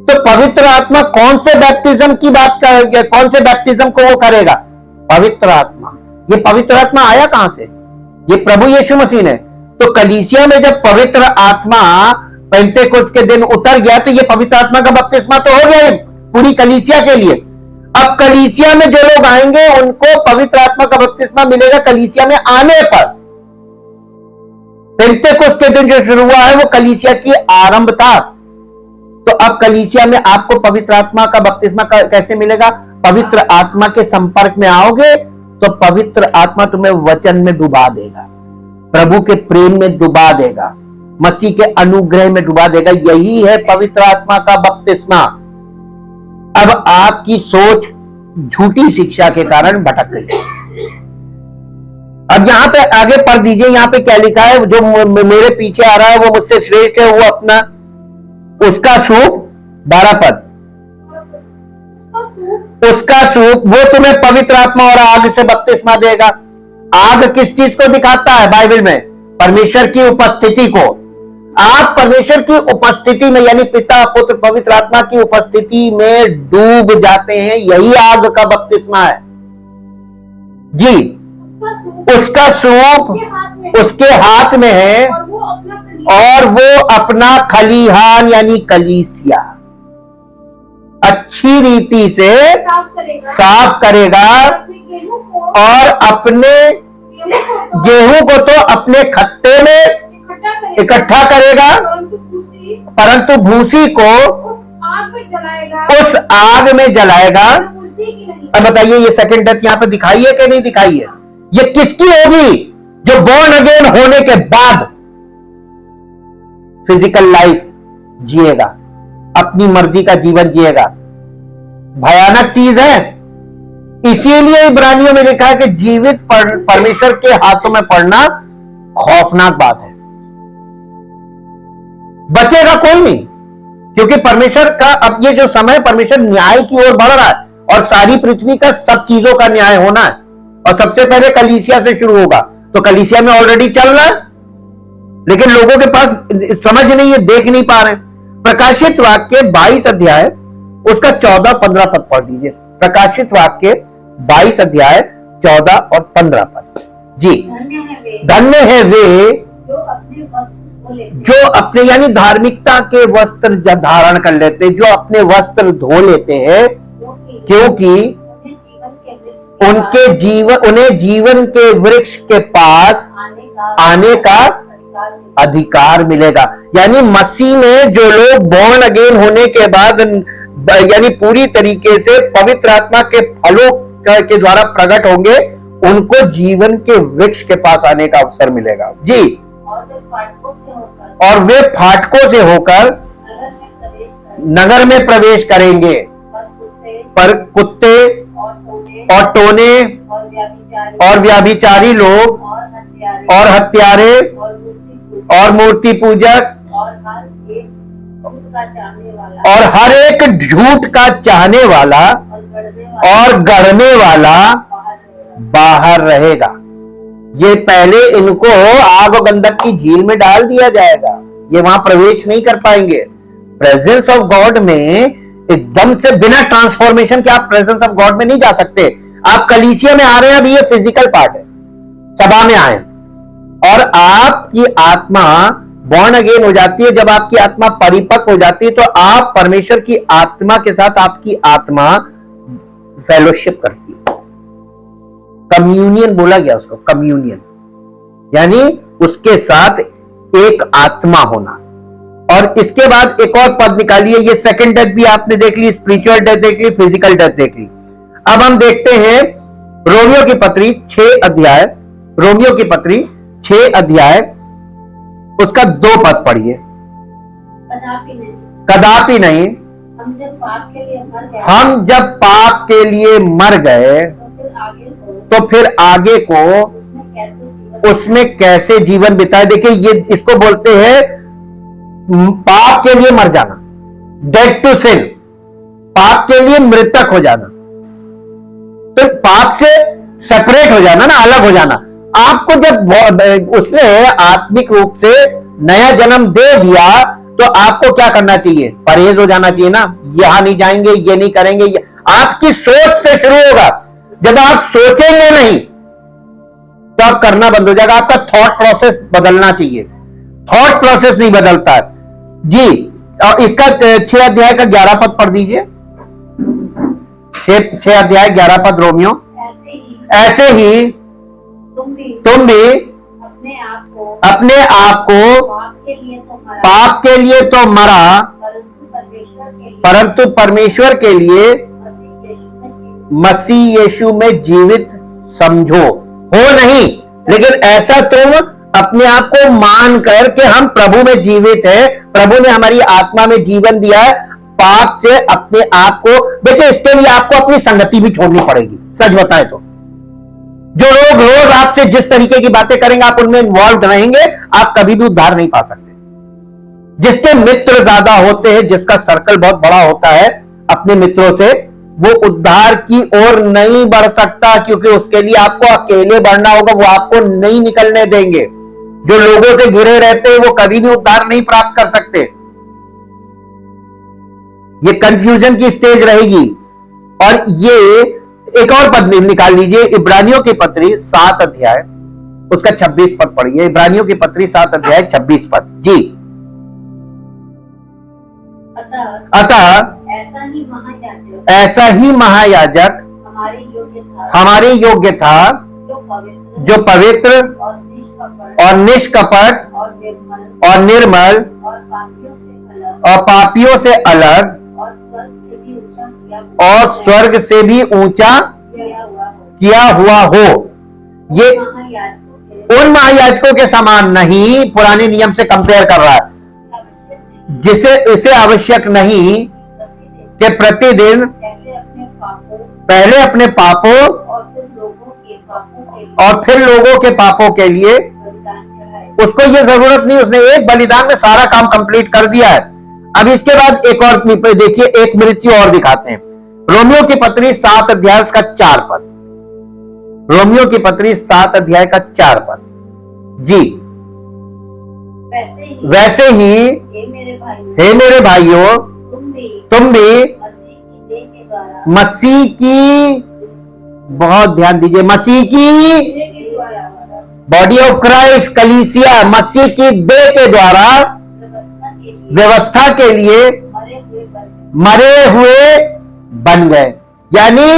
A: तो पवित्र आत्मा कौन से बैप्टिज्म की बात करेगा? कौन से बैप्टिज्म को वो करेगा? पवित्र आत्मा। ये पवित्र आत्मा आया कहां से? ये प्रभु यीशु मसीह ने। तो कलीसिया में जब पवित्र आत्मा पेंटेकोस्त के दिन उतर गया तो ये पवित्र आत्मा का बपतिस्मा तो हो गया पूरी कलीसिया के लिए। अब कलीसिया में जो लोग आएंगे उनको पवित्र आत्मा का बपतिस्मा मिलेगा कलीसिया में आने पर। पेंटेकोस्त के दिन जो शुरू हुआ है वो कलीसिया की आरंभ था। तो अब कलीसिया में आपको पवित्र आत्मा का बपतिस्मा कैसे मिलेगा? पवित्र आत्मा के संपर्क में आओगे तो पवित्र आत्मा तुम्हें वचन में डुबा देगा, प्रभु के प्रेम में डुबा देगा, मसीह के अनुग्रह में डुबा देगा। यही है पवित्र आत्मा का बपतिस्मा। अब आपकी सोच झूठी शिक्षा के कारण भटक गई। अब यहां पे आगे पढ़ दीजिए, यहां पे क्या लिखा है? जो मेरे पीछे आ रहा है वो मुझसे श्रेष्ठ है, वो अपना उसका सूप, 12 पद, उसका सूप वो तुम्हें पवित्र आत्मा और आग से बपतिस्मा देगा। आग किस चीज को दिखाता है बाइबल में? परमेश्वर की उपस्थिति को। आप परमेश्वर की उपस्थिति में यानी पिता पुत्र पवित्र आत्मा की उपस्थिति में डूब जाते हैं, यही आग का बपतिस्मा है जी। उसका सूप उसके हाथ में है और वो अपना खलिहान यानी कलीसिया अच्छी रीति से साफ करेगा और अपने गेहूं को तो अपने खत्ते में इकट्ठा करेगा, परंतु भूसी को उस आग में जलाएगा। अब बताइए ये सेकंड डेथ यहां पे दिखाई है कि नहीं दिखाई है? ये किसकी होगी? जो बॉर्न अगेन होने के बाद फिजिकल लाइफ जिएगा, अपनी मर्जी का जीवन जिएगा। भयानक चीज है। इसीलिए इब्रानियों में लिखा है कि जीवित परमेश्वर के हाथों में पड़ना खौफनाक बात है। बचेगा कोई नहीं, क्योंकि परमेश्वर का अब ये जो समय परमेश्वर न्याय की ओर बढ़ रहा है और सारी पृथ्वी का सब चीजों का न्याय होना है और सबसे पहले कलीसिया से शुरू होगा। तो कलीसिया में ऑलरेडी चल रहा है, लेकिन लोगों के पास समझ नहीं है, देख नहीं पा रहे। प्रकाशित वाक्य 22 अध्याय उसका 14-15 पद पढ़ दीजिए। प्रकाशित वाक्य 22 अध्याय 14 और 15 पद जी। धन्य है वे जो अपने यानी धार्मिकता के वस्त्र धारण कर लेते, जो अपने वस्त्र धो लेते हैं, क्योंकि उन्हें जीवन के वृक्ष के पास आने का अधिकार मिलेगा। यानी मसीह में जो लोग बॉर्न अगेन होने के बाद यानी पूरी तरीके से पवित्र आत्मा के फलों के द्वारा प्रकट होंगे, उनको जीवन के वृक्ष के पास आने का अवसर मिलेगा जी। और वे फाटकों से होकर नगर में प्रवेश करेंगे, पर कुत्ते और टोने और व्यभिचारी लोग और हत्यारे और मूर्ति पूजक और हर एक झूठ का चाहने वाला और गढ़ने वाला बाहर रहेगा। ये पहले इनको आग और गंधक की झील में डाल दिया जाएगा, ये वहां प्रवेश नहीं कर पाएंगे। प्रेजेंस ऑफ गॉड में एकदम से बिना ट्रांसफॉर्मेशन के आप प्रेजेंस ऑफ गॉड में नहीं जा सकते। आप कलीसिया में आ रहे हैं, अभी ये फिजिकल पार्ट है, सभा में आए और आपकी आत्मा बॉर्न अगेन हो जाती है। जब आपकी आत्मा परिपक्व हो जाती है तो आप परमेश्वर की आत्मा के साथ आपकी आत्मा फेलोशिप करती है। कम्युनियन बोला गया उसको, कम्युनियन यानी उसके साथ एक आत्मा होना। और इसके बाद एक और पद निकालिए, ये सेकंड डेथ भी आपने देख ली, स्पिरिचुअल डेथ देख ली, फिजिकल डेथ देख ली। अब हम देखते हैं रोमियो की पत्री 6 अध्याय, रोमियो की पत्री 6 अध्याय उसका 2 पद पढ़िए। कदापि नहीं, हम जब पाप के लिए मर गए तो फिर आगे को उसमें कैसे जीवन बिताए। देखिए ये इसको बोलते हैं पाप के लिए मर जाना, डेड टू सिन, पाप के लिए मृतक हो जाना। तो पाप से सेपरेट हो जाना ना, अलग हो जाना। आपको जब उसने आत्मिक रूप से नया जन्म दे दिया तो आपको क्या करना चाहिए? परहेज हो जाना चाहिए ना, यहां नहीं जाएंगे, ये नहीं करेंगे। आपकी सोच से शुरू होगा। जब आप सोचेंगे नहीं तो आप करना बंद हो जाएगा। आपका थॉट प्रोसेस बदलना चाहिए, थॉट प्रोसेस नहीं बदलता जी। और इसका 6 अध्याय का 11 पद पढ़ दीजिए। 6 अध्याय 11 पद रोमियो। ऐसे ही तुम भी अपने आप को पाप के लिए तो मरा, परंतु परमेश्वर के लिए मसीह यीशु में जीवित समझो। हो नहीं, लेकिन ऐसा तुम अपने आप को मान कर के हम प्रभु में जीवित है, प्रभु ने हमारी आत्मा में जीवन दिया है। पाप से अपने आप को देखिए, इसके लिए आपको अपनी संगति भी छोड़नी पड़ेगी। सच बताए तो जो लोग रोज आपसे जिस तरीके की बातें करेंगे, आप उनमें इन्वॉल्व रहेंगे, आप कभी भी उद्धार नहीं पा सकते। जिसके मित्र ज्यादा होते हैं, जिसका सर्कल बहुत बड़ा होता है अपने मित्रों से, वो उद्धार की ओर नहीं बढ़ सकता, क्योंकि उसके लिए आपको अकेले बढ़ना होगा, वो आपको नहीं निकलने देंगे। जो लोगों से घिरे रहते हैं वो कभी भी उद्धार नहीं प्राप्त कर सकते। ये कंफ्यूजन की स्टेज रहेगी। और ये एक और पद निकाल लीजिए, इब्रानियों की पत्री 7 अध्याय उसका 26 पद पढ़िए। इब्रानियों की पत्री 7 अध्याय 26 पद जी। अतः ऐसा ही महायाजक हमारे योग्य था, जो पवित्र और निष्कपट और निर्मल और पापियों से अलग और स्वर्ग से भी ऊंचा किया हुआ हो। ये उन महायाजकों के समान नहीं, पुराने नियम से कंपेयर कर रहा है, जिसे इसे आवश्यक नहीं कि प्रतिदिन पहले अपने पापों और फिर लोगों के पापों के लिए। उसको ये जरूरत नहीं, उसने एक बलिदान में सारा काम कंप्लीट कर दिया है। अब इसके बाद एक और देखिए, एक मृत्यु और दिखाते हैं। रोमियो की पत्री 7 अध्याय उसका 4 पद। रोमियो की पत्री 7 अध्याय का 4 पद जी। वैसे ही हे मेरे भाइयों, तुम भी मसीह की, बहुत ध्यान दीजिए, मसीह की बॉडी ऑफ क्राइस्ट कलीसिया मसीह की देह के द्वारा व्यवस्था के लिए मरे हुए बन गए। यानी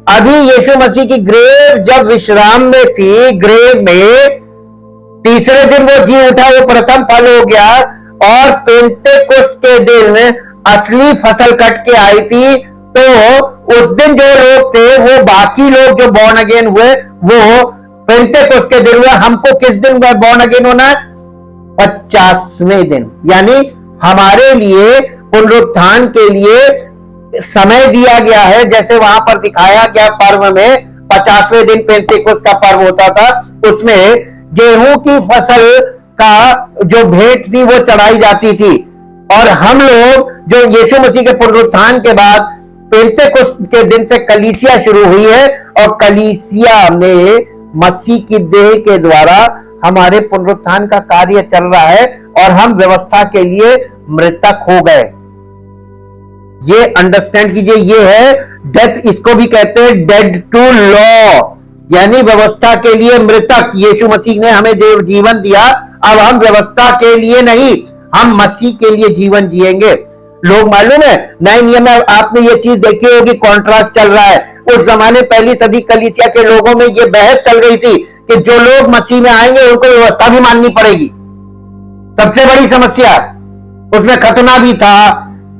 A: अभी यीशु मसीह की ग्रेव जब विश्राम में थी, ग्रेव में तीसरे दिन वो जी उठा, वो प्रथम फल हो गया, और पेंतेकोस्त के दिन असली फसल कट के आई थी। तो उस दिन जो लोग थे, वो बाकी लोग जो बॉर्न अगेन हुए, वो पेंतेकोस्त के दिन हुए। हमको किस दिन बॉर्न अगेन होना है? 50वें दिन। यानी हमारे लिए पुनरुत्थान के लिए समय दिया गया है, जैसे वहां पर दिखाया गया पर्व में 50वें दिन पेंतेकोस्त का पर्व होता था। उसमें गेहूं की फसल का जो भेंट थी वो चढ़ाई जाती थी, और हम लोग जो यीशु मसीह के पुनरुत्थान के बाद पेंतेकोस्त के दिन से कलीसिया शुरू हुई है, और कलीसिया में मसीह की देह के द्वारा हमारे पुनरुत्थान का कार्य चल रहा है, और हम व्यवस्था के लिए मृतक हो गए। ये अंडरस्टैंड कीजिए, ये है डेथ। इसको भी कहते हैं डेड टू लॉ, यानी व्यवस्था के लिए मृतक। यीशु मसीह ने हमें जो जीवन दिया, अब हम व्यवस्था के लिए नहीं, हम मसीह के लिए जीवन जिएंगे। लोग मालूम है, नए नियम में आपने ये चीज देखी होगी, कॉन्ट्रास्ट चल रहा है। उस जमाने पहली सदी कलीसिया के लोगों में ये बहस चल रही थी कि जो लोग मसीह में आएंगे उनको व्यवस्था भी माननी पड़ेगी। सबसे बड़ी समस्या उसमें खतना भी था,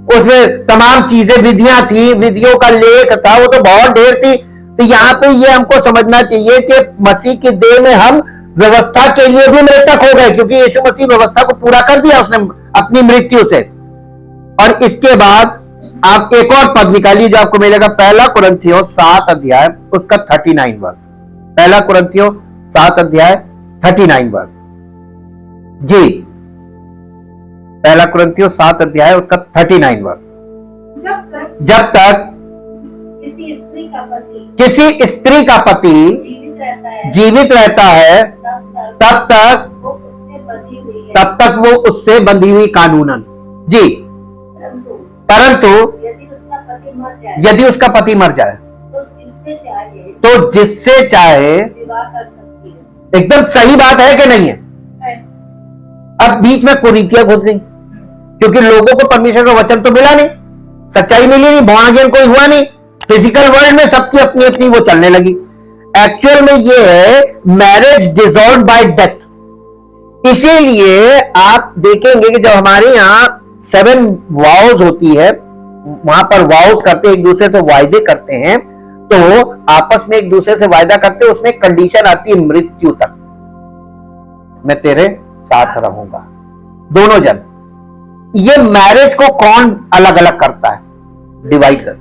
A: उसमें तमाम चीजें, विधियां थी, विधियों का लेख था, वो तो बहुत ढेर थी। तो यहां पे ये हमको समझना चाहिए कि मसीह की देह में हम व्यवस्था के लिए भी मृतक हो गए, क्योंकि यीशु मसीह व्यवस्था को पूरा कर दिया उसने अपनी मृत्यु से। और इसके बाद आप एक और पद निकालिए जो आपको मिलेगा, पहला कुरिन्थियों 7 अध्याय उसका 39 वर्ष। पहला कुरिन्थियों 7 अध्याय 39 वर्ष जी। पहला कुरिन्थियों 7 अध्याय उसका 39 वर्ष। जब तक किसी स्त्री का पति जीवित रहता है, तब तक वो उससे बंधी हुई कानूनन जी। परंतु यदि उसका पति मर जाए तो जिससे चाहे
B: विवाह कर सकती है।
A: एकदम सही बात है कि नहीं है? अब बीच में कुरीतियां घुस गई, क्योंकि लोगों को परमेश्वर का वचन तो मिला नहीं, सच्चाई मिली नहीं, बॉर्न अगेन कोई हुआ नहीं, फिजिकल वर्ल्ड में सबकी अपनी अपनी वो चलने लगी। एक्चुअल में ये है मैरिज डिसॉल्व्ड बाय डेथ। इसीलिए आप देखेंगे कि जब हमारे यहाँ 7 वाउज होती है, वहां पर वाउज करते एक दूसरे से वायदे करते हैं, तो आपस में एक दूसरे से वायदा करते हैं, उसमें कंडीशन आती है मृत्यु तक मैं तेरे साथ रहूंगा, दोनों जन। ये मैरिज को कौन अलग अलग करता है? डिवाइड कर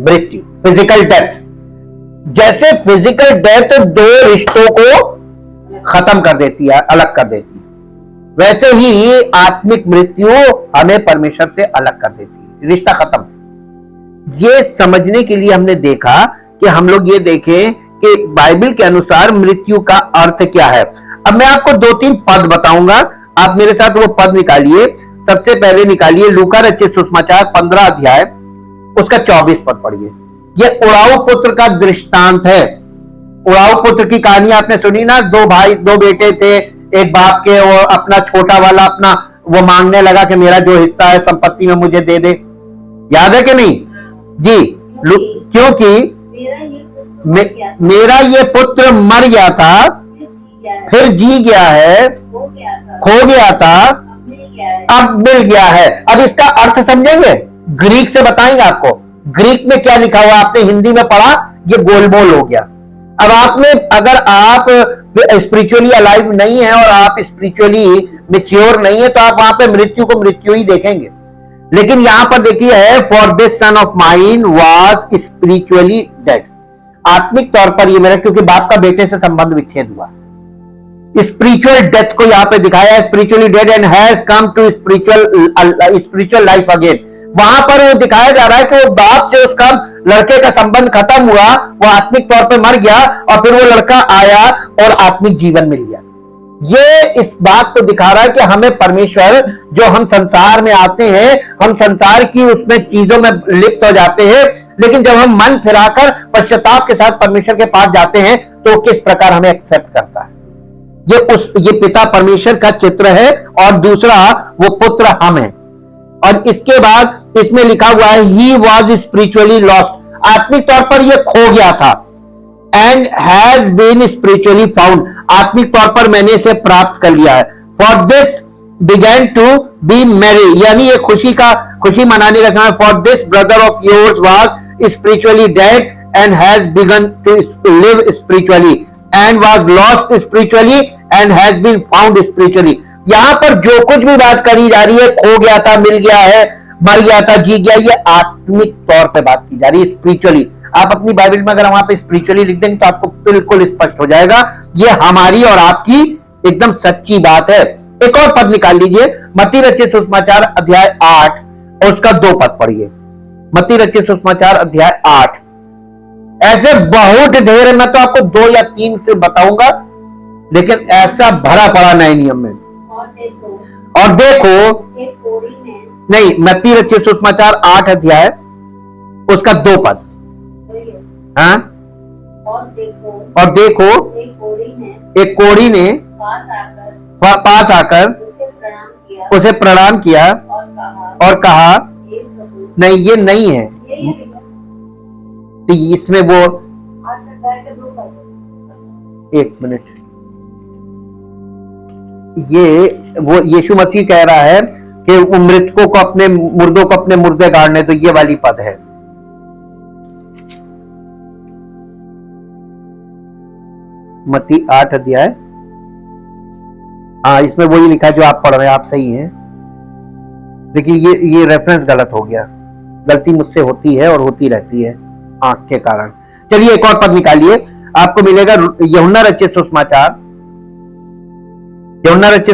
A: मृत्यु, फिजिकल डेथ। जैसे फिजिकल डेथ 2 रिश्तों को खत्म कर देती है, अलग कर देती है, वैसे ही आत्मिक मृत्यु हमें परमेश्वर से अलग कर देती है, रिश्ता खत्म। ये समझने के लिए हमने देखा कि हम लोग ये देखें कि बाइबल के अनुसार मृत्यु का अर्थ क्या है। अब मैं आपको 2-3 पद बताऊंगा, आप मेरे साथ वो पद निकालिए। सबसे पहले निकालिए लूका रचित सुसमाचार 15 अध्याय उसका 24 पद पढ़िए। यह उड़ाऊ पुत्र का दृष्टांत है। उड़ाऊ पुत्र की कहानी आपने सुनी ना, 2 भाई 2 बेटे थे, एक बाप के, वो अपना छोटा वाला अपना वो मांगने लगा कि मेरा जो हिस्सा है संपत्ति में मुझे दे दे। याद है कि नहीं जी? क्योंकि मेरा ये पुत्र मर गया था, फिर जी गया है, खो गया था, अब मिल गया है। अब इसका अर्थ समझेंगे, ग्रीक से बताएंगे आपको। ग्रीक में क्या लिखा हुआ आपने हिंदी में पढ़ा, ये गोलमोल हो गया। अब आपने, अगर आप स्पिरिचुअली अलाइव नहीं है और आप स्पिरिचुअली मैच्योर नहीं है, तो आप वहां पे मृत्यु को मृत्यु ही देखेंगे। लेकिन यहां पर देखिए है, for this son of mine was spiritually dead. आत्मिक तौर पर ये मेरा, क्योंकि बाप का बेटे से संबंध विच्छेद हुआ, स्पिरिचुअल डेथ को यहां पे दिखाया, spiritually dead and has come to spiritual life again. वहां पर वो दिखाया जा रहा है कि वो बाप से उसका लड़के का संबंध खत्म हुआ, वो आत्मिक तौर पे मर गया, और फिर वो लड़का आया और आत्मिक जीवन मिल गया। ये इस बात को दिखा रहा है कि हमें परमेश्वर, जो हम संसार में आते हैं, हम संसार की उसमें चीजों में लिप्त हो जाते हैं, लेकिन जब हम मन फिराकर पश्चाताप के साथ परमेश्वर के पास जाते हैं, तो किस प्रकार हमें एक्सेप्ट करता है। ये पिता परमेश्वर का चित्र है और दूसरा वो पुत्र हम है। और इसके बाद इसमें लिखा हुआ है ही वॉज स्पिरिचुअली लॉस्ट, आत्मिक तौर पर ये खो गया था, and has been spiritually found, आत्मिक तौर पर मैंने इसे प्राप्त कर लिया है। For this began to be merry, यानी ये खुशी मनाने का समय। For this brother of yours was spiritually dead and has begun to live spiritually and was lost spiritually and has been found spiritually. यहां पर जो कुछ भी बात करी जा रही है, खो गया था, मिल गया है, मर गया था, जी गया, ये आत्मिक तौर पे बात की जा रही है, स्पिरिचुअली। आप अपनी बाइबल में अगर वहां पे स्पिरिचुअली लिख देंगे तो आपको बिल्कुल स्पष्ट हो जाएगा, ये हमारी और आपकी एकदम सच्ची बात है। एक और पद निकाल लीजिए, मत्ती रचित सुसमाचार अध्याय 8 और उसका 2 पद पढ़िए। मत्ती रचित सुसमाचार अध्याय 8। ऐसे बहुत ढेर है, मैं तो आपको 2 या 3 से बताऊंगा, लेकिन ऐसा भरा पड़ा नए नियम में। और देखो
B: एक कोढ़ी ने,
A: नहीं, मत्ती रचित सुसमाचार 8 अध्याय उसका 2 पद। हाँ,
B: और देखो
A: एक कोढ़ी ने पास आकर उसे प्रणाम किया और कहा नहीं, ये नहीं है, तो इसमें वो, एक मिनट, वो यीशु मसीह कह रहा है कि मृतकों को अपने मुर्दों को अपने मुर्दे गाड़ने, तो ये वाली पद है। मत्ती 8 अध्याय, हाँ, इसमें वही लिखा है जो आप पढ़ रहे हैं, आप सही हैं, लेकिन ये रेफरेंस गलत हो गया। गलती मुझसे होती है और होती रहती है आंख के कारण। चलिए एक और पद निकालिए, आपको मिलेगा यूहन्ना रचित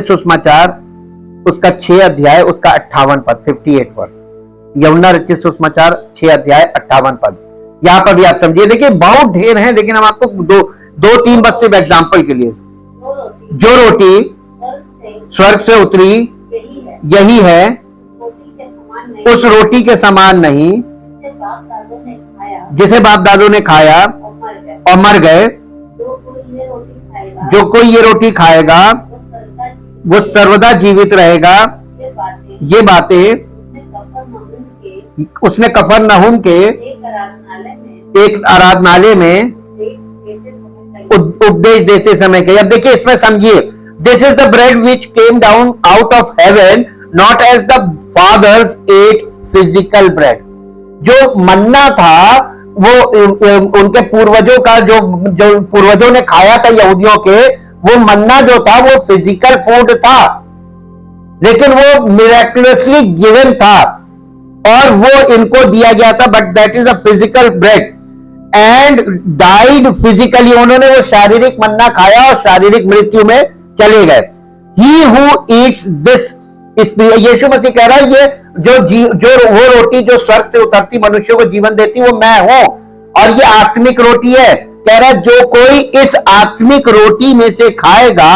A: सुसमाचार उसका 6 अध्याय उसका 58 पद, 58 वर्ष। यूहन्ना रचित सुसमाचार 6 अध्याय 58 पद। यहां पर भी आप समझिए, देखिए बहुत ढेर हैं, लेकिन हम आपको 2-3 बस सिर्फ एग्जाम्पल के लिए। जो रोटी स्वर्ग से उतरी यही है, उस रोटी के समान नहीं जिसे बाप दादों ने खाया और मर गए। जो कोई ये रोटी खाएगा वो सर्वदा जीवित रहेगा। ये बातें उसने कफरनहूम के एक आराधनालय में उपदेश देते समय कही। अब देखिए इसमें समझिए, this is the bread which came down out of heaven, not as the fathers ate physical bread. जो मन्ना था वो उनके पूर्वजों का, जो पूर्वजों ने खाया था यहूदियों के, वो मन्ना जो था वो फिजिकल फूड था, लेकिन वो मिरेक्युलसली गिवन था और वो इनको दिया गया था, but that is a physical bread and died physically. उन्होंने वो शारीरिक मन्ना खाया और शारीरिक मृत्यु में चले गए। ही हु ईट्स दिस, यीशु मसीह कह रहा है ये जो वो रोटी जो स्वर्ग से उतरती मनुष्यों को जीवन देती वो मैं हूं, और ये आत्मिक रोटी है। कह रहा है जो कोई इस आत्मिक रोटी में से खाएगा,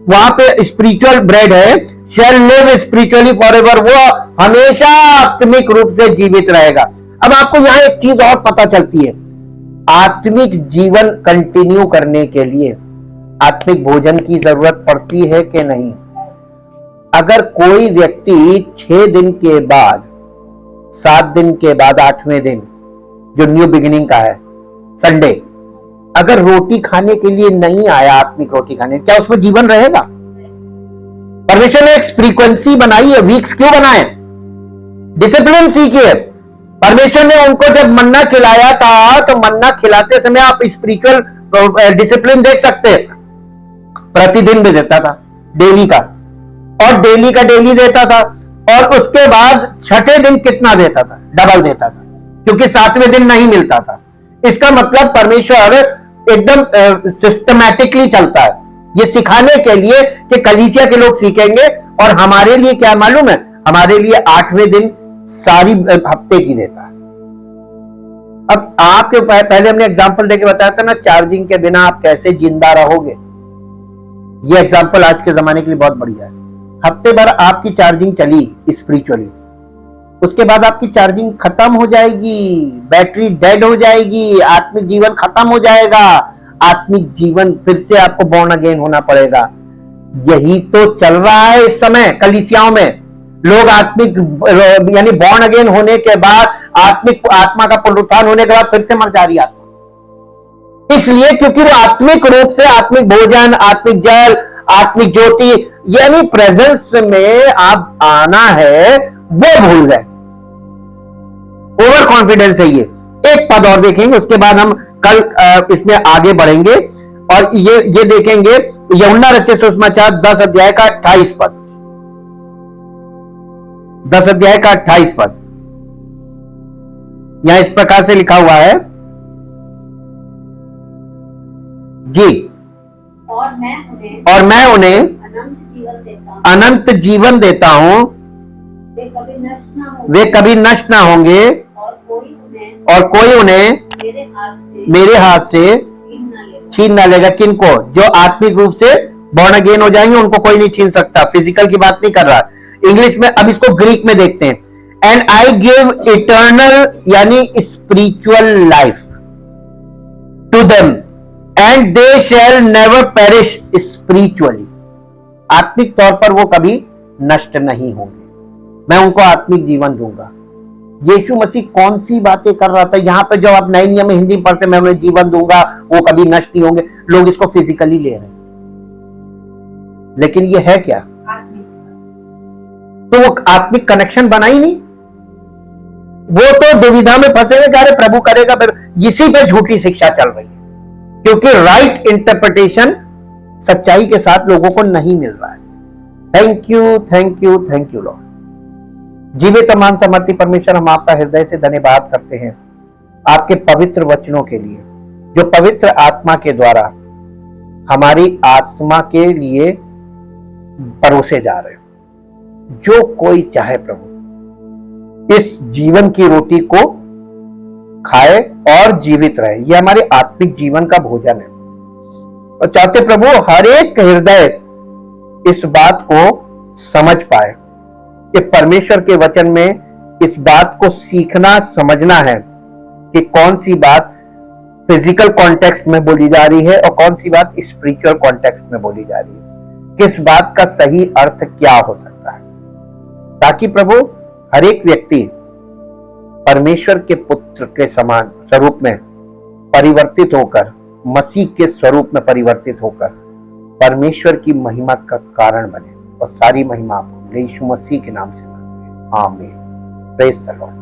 A: वहां पे स्पिरिचुअल ब्रेड है, शैल लिव स्पिरिचुअली फॉरएवर, वो हमेशा आत्मिक रूप से जीवित रहेगा। अब आपको यहां एक चीज और पता चलती है, आत्मिक जीवन कंटिन्यू करने के लिए आत्मिक भोजन की जरूरत पड़ती है कि नहीं। अगर कोई व्यक्ति 6 दिन के बाद, 7 दिन के बाद 8वें दिन जो न्यू बिगिनिंग का है संडे, अगर रोटी खाने के लिए नहीं आया, आत्मिक रोटी खाने, क्या उसमें जीवन रहेगा? परमेश्वर ने एक फ्रीक्वेंसी बनाई है, वीक्स क्यों बनाए? डिसिप्लिन सीखिए। परमेश्वर ने उनको जब मन्ना खिलाया था, तो मन्ना खिलाते समय आप स्पिरिचुअल डिसिप्लिन देख सकते हैं। प्रतिदिन भी देता था, डेली का, और डेली का डेली देता था, और उसके बाद 6ठे दिन कितना देता था? डबल देता था, क्योंकि 7वें दिन नहीं मिलता था। इसका मतलब परमेश्वर एकदम सिस्टमैटिकली चलता है, ये सिखाने के लिए कि कलीसिया के लोग सीखेंगे। और हमारे लिए क्या मालूम है? हमारे लिए 8वें दिन सारी हफ्ते की देता है। अब आपके पहले हमने एग्जांपल देके बताया था ना, चार्जिंग के बिना आप कैसे जिंदा रहोगे। ये एग्जांपल आज के जमाने के लिए बहुत बढ़िया है। हफ्ते भर आपकी चार्जिंग चली स्पिरिचुअली, उसके बाद आपकी चार्जिंग खत्म हो जाएगी, बैटरी डेड हो जाएगी, आत्मिक जीवन खत्म हो जाएगा, आत्मिक जीवन, फिर से आपको बॉर्न अगेन होना पड़ेगा। यही तो चल रहा है इस समय कलीसियाओं में। लोग आत्मिक यानी बॉर्न अगेन होने के बाद, आत्मिक आत्मा का पुनरुत्थान होने के बाद फिर से मर जा रही आत्मा। इसलिए क्योंकि वो आत्मिक रूप से आत्मिक भोजन, आत्मिक जल, आत्मिक ज्योति यानी प्रेजेंस में आप आना है, वो भूल गए। ओवर कॉन्फिडेंस है ये। एक पद और देखेंगे, उसके बाद हम कल इसमें आगे बढ़ेंगे और ये देखेंगे यूहन्ना रचित सुसमाचार 10 अध्याय का 28 पद। 10 अध्याय का 28 पद यहां इस प्रकार से लिखा हुआ है जी। और मैं उन्हें अनंत जीवन देता हूं, वे कभी नष्ट ना होंगे और कोई उन्हें मेरे हाथ से छीन ना लेगा। किनको? जो आत्मिक रूप से बॉर्न अगेन हो जाएंगे उनको कोई नहीं छीन सकता। फिजिकल की बात नहीं कर रहा, इंग्लिश में। अब इसको ग्रीक में देखते हैं। एंड आई गिव इटर्नल यानी spiritual life to them and they shall never perish spiritually. आत्मिक तौर पर वो कभी नष्ट नहीं होंगे, मैं उनको आत्मिक जीवन दूंगा। यीशु मसीह कौन सी बातें कर रहा था यहां पे? जब आप नए नियम में हिंदी पढ़ते, मैं उन्हें जीवन दूंगा, वो कभी नष्ट नहीं होंगे। लोग इसको फिजिकली ले रहे हैं, लेकिन ये है क्या? तो वो आत्मिक कनेक्शन बना ही नहीं। वो तो दुविधा में फंसे हुए, अरे प्रभु करेगा, फिर इसी पे झूठी शिक्षा चल रही है, क्योंकि राइट इंटरप्रिटेशन सच्चाई के साथ लोगों को नहीं मिल रहा है। Thank you, thank you, thank you Lord. जीवित मान समर्थी परमेश्वर, हम आपका हृदय से धन्यवाद करते हैं आपके पवित्र वचनों के लिए, जो पवित्र आत्मा के द्वारा हमारी आत्मा के लिए परोसे जा रहे हैं। जो कोई चाहे प्रभु इस जीवन की रोटी को खाए और जीवित रहे, यह हमारे आत्मिक जीवन का भोजन है। और चाहते प्रभु हर एक हृदय इस बात को समझ पाए कि परमेश्वर के वचन में इस बात को सीखना, समझना है कि कौन सी बात फिजिकल कॉन्टेक्स्ट में बोली जा रही है और कौन सी बात स्पिरिचुअल कॉन्टेक्स्ट में बोली जा रही है, किस बात का सही अर्थ क्या हो सकता है, ताकि प्रभु हर एक व्यक्ति परमेश्वर के पुत्र के समान स्वरूप में परिवर्तित होकर, मसीह के स्वरूप में परिवर्तित होकर परमेश्वर की महिमा का कारण बने। और सारी महिमा आपको यीशु मसीह के नाम से। आमीन। Praise the Lord.